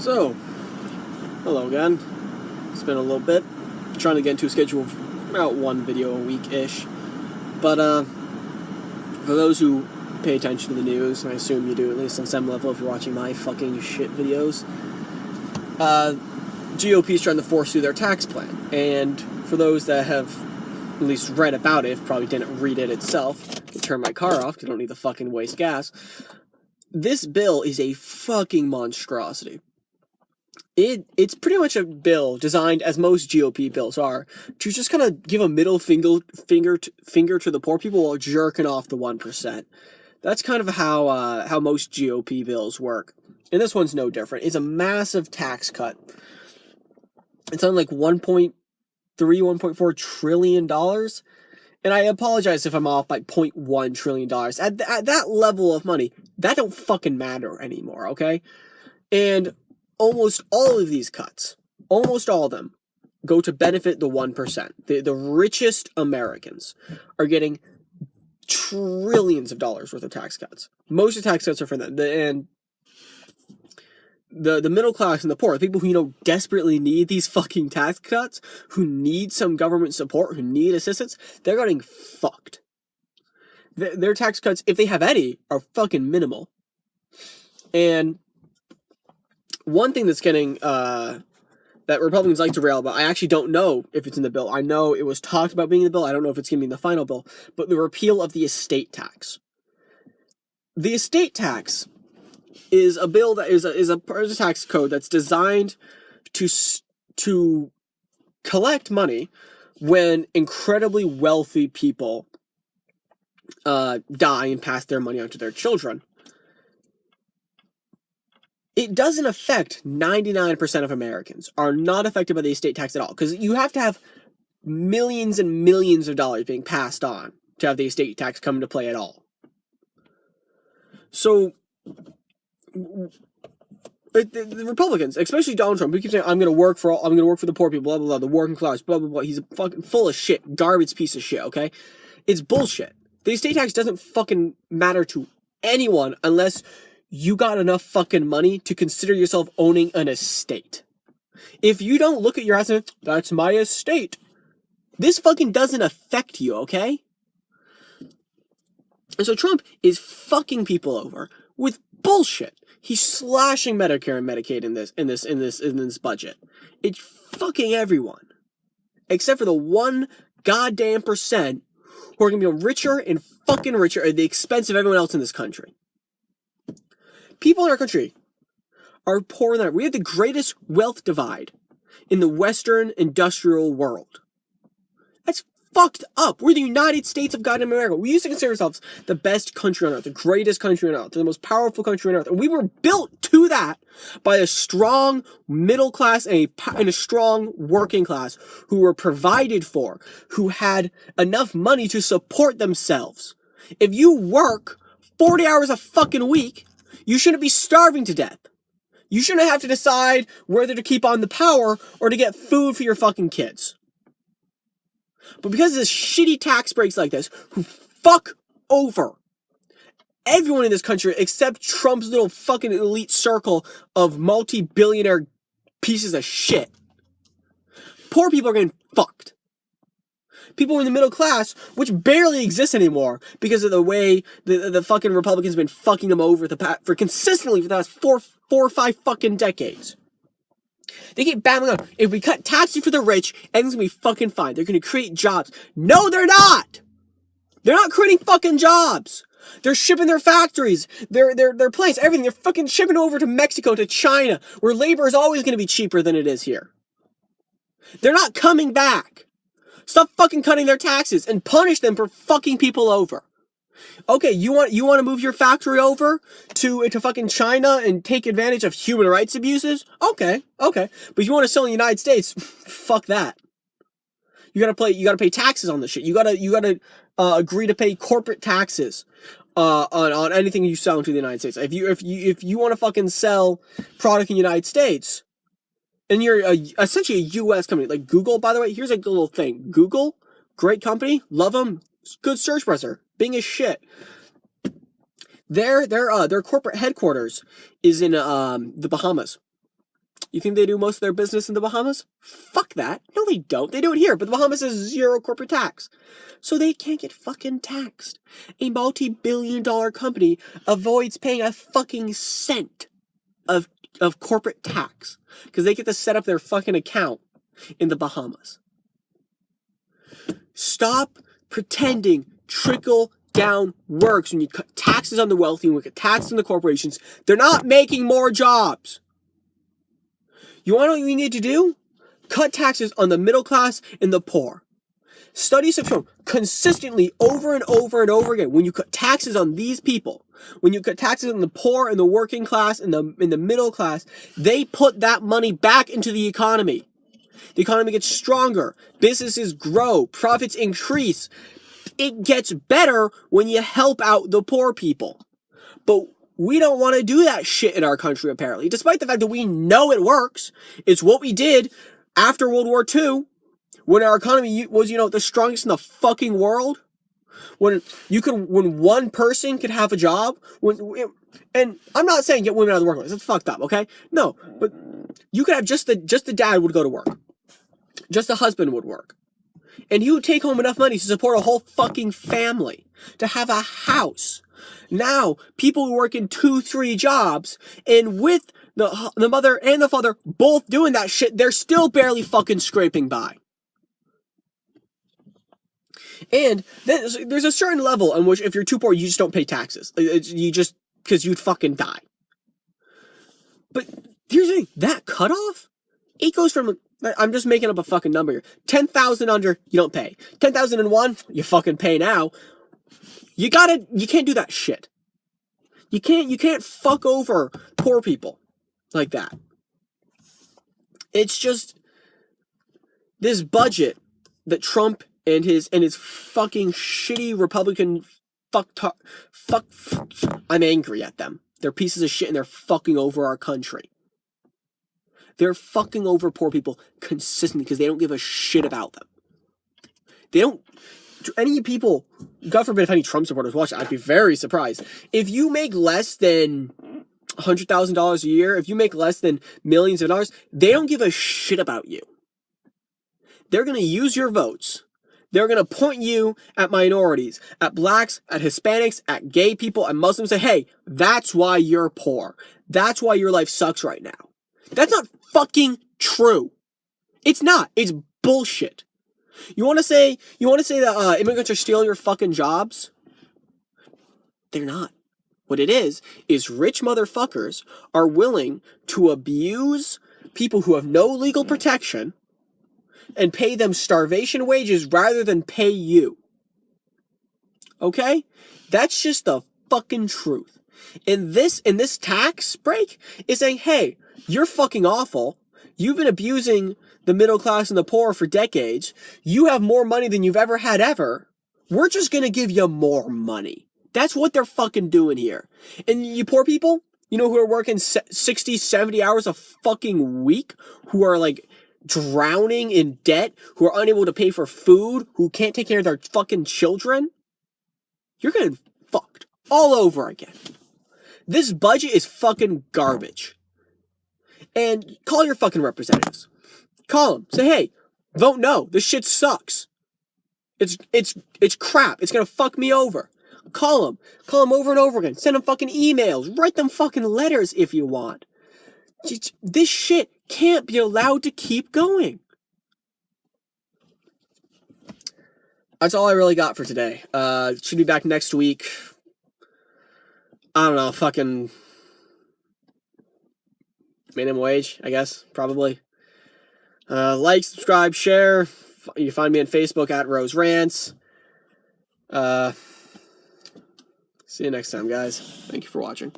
So, hello again. It's been a little bit. Trying to get into a schedule of about one video a week-ish. But, for those who pay attention to the news, and I assume you do at least on some level if you're watching my fucking shit videos, GOP's trying to force through their tax plan. And for those that have at least read about it, probably didn't read it itself, I turn my car off because I don't need to fucking waste gas. This bill is a fucking monstrosity. It's pretty much a bill designed, as most GOP bills are, to just kind of give a middle finger to the poor people while jerking off the 1%. That's kind of how most GOP bills work, and this one's no different. It's a massive tax cut. It's on like 1.4 trillion dollars, and I apologize if I'm off by 0.1 trillion dollars. At that level of money, that don't fucking matter anymore, okay? And almost all of these cuts, almost all of them, go to benefit the 1%. The richest Americans are getting trillions of dollars worth of tax cuts. Most of the tax cuts are for them. And the middle class and the poor, the people who, desperately need these fucking tax cuts, who need some government support, who need assistance, they're getting fucked. Their tax cuts, if they have any, are fucking minimal. And one thing that's getting, that Republicans like to rail about, I actually don't know if it's in the bill. I know it was talked about being in the bill. I don't know if it's going to be in the final bill. But the repeal of the estate tax. The estate tax is a bill that is a tax code that's designed to collect money when incredibly wealthy people die and pass their money on to their children. It doesn't affect 99% of Americans, are not affected by the estate tax at all, because you have to have millions and millions of dollars being passed on to have the estate tax come into play at all. So, the Republicans, especially Donald Trump, who keeps saying, I'm going to work for the poor people, blah, blah, blah, the working class, blah, blah, blah. He's fucking full of shit, garbage piece of shit, okay? It's bullshit. The estate tax doesn't fucking matter to anyone unless you got enough fucking money to consider yourself owning an estate. If you don't look at your asset, that's my estate. This fucking doesn't affect you, okay? And so Trump is fucking people over with bullshit. He's slashing Medicare and Medicaid in this budget. It's fucking everyone. Except for the one goddamn percent who are gonna be richer and fucking richer at the expense of everyone else in this country. People in our country are poorer than ever. We have the greatest wealth divide in the Western industrial world. That's fucked up. We're the United States of goddamn America. We used to consider ourselves the best country on earth, the greatest country on earth, the most powerful country on earth. And we were built to that by a strong middle class and a strong working class who were provided for, who had enough money to support themselves. If you work 40 hours a fucking week, you shouldn't be starving to death. You shouldn't have to decide whether to keep on the power or to get food for your fucking kids. But because of this shitty tax breaks like this, who fuck over everyone in this country except Trump's little fucking elite circle of multi-billionaire pieces of shit, poor people are getting fucked. People in the middle class, which barely exists anymore because of the way the fucking Republicans have been fucking them over for consistently for the last four or five fucking decades. They keep battling on, if we cut taxes for the rich, everything's gonna be fucking fine. They're gonna create jobs. No, they're not! They're not creating fucking jobs! They're shipping their factories, their plants, everything. They're fucking shipping over to Mexico, to China, where labor is always gonna be cheaper than it is here. They're not coming back. Stop fucking cutting their taxes and punish them for fucking people over. Okay, you want to move your factory over to fucking China and take advantage of human rights abuses? Okay. But you want to sell in the United States? Fuck that. You gotta pay taxes on this shit. You gotta agree to pay corporate taxes on anything you sell into the United States. If you want to fucking sell product in the United States, and you're essentially a U.S. company, like Google, by the way, here's a little thing. Google, great company, love them, good search browser, Bing is shit. Their corporate headquarters is in the Bahamas. You think they do most of their business in the Bahamas? Fuck that. No, they don't. They do it here, but the Bahamas has zero corporate tax. So they can't get fucking taxed. A multi-billion-dollar company avoids paying a fucking cent of corporate tax because they get to set up their fucking account in the Bahamas. Stop pretending trickle down works when you cut taxes on the wealthy and we cut taxes on the corporations. They're not making more jobs. You want to know what you need to do? Cut taxes on the middle class and the poor. Studies have shown consistently over and over and over again, when you cut taxes on these people, when you cut taxes on the poor and the working class and the middle class, they put that money back into the economy. The economy gets stronger, businesses grow, profits increase. It gets better when you help out the poor people. But we don't want to do that shit in our country, apparently, despite the fact that we know it works. It's what we did after World War II, when our economy was, the strongest in the fucking world. When one person could have a job, and I'm not saying get women out of the workplace. That's fucked up, okay? No, but you could have just the dad would go to work. Just the husband would work. And he would take home enough money to support a whole fucking family, to have a house. Now, people who work in 2-3 jobs, and with the mother and the father both doing that shit, they're still barely fucking scraping by. And there's a certain level in which if you're too poor, you just don't pay taxes. You just, because you'd fucking die. But here's the thing, that cutoff, it goes from, I'm just making up a fucking number here, 10,000 under, you don't pay. 10,001, you fucking pay now. You can't do that shit. You can't fuck over poor people like that. It's just this budget that Trump and his fucking shitty Republican I'm angry at them. They're pieces of shit and they're fucking over our country. They're fucking over poor people consistently because they don't give a shit about them. They don't. Any people, God forbid if any Trump supporters watch it, I'd be very surprised. If you make less than $100,000 a year, if you make less than millions of dollars, they don't give a shit about you. They're going to use your votes. They're going to point you at minorities, at blacks, at Hispanics, at gay people, and Muslims, say, hey, that's why you're poor. That's why your life sucks right now. That's not fucking true. It's not. It's bullshit. You want to say that immigrants are stealing your fucking jobs? They're not. What it is rich motherfuckers are willing to abuse people who have no legal protection and pay them starvation wages rather than pay you. Okay? That's just the fucking truth. And this tax break is saying, hey, you're fucking awful. You've been abusing the middle class and the poor for decades. You have more money than you've ever had ever. We're just gonna give you more money. That's what they're fucking doing here. And you poor people, who are working 60, 70 hours a fucking week, who are like drowning in debt, who are unable to pay for food, who can't take care of their fucking children, you're getting fucked all over again. This budget is fucking garbage. And call your fucking representatives. Call them. Say, hey, vote no. This shit sucks. It's crap. It's gonna fuck me over. Call them. Call them over and over again. Send them fucking emails. Write them fucking letters if you want. This shit can't be allowed to keep going. That's all I really got for today. Should be back next week. I don't know, fucking minimum wage, I guess, probably. Like, subscribe, share. You can find me on Facebook at Rose Rants. See you next time, guys. Thank you for watching.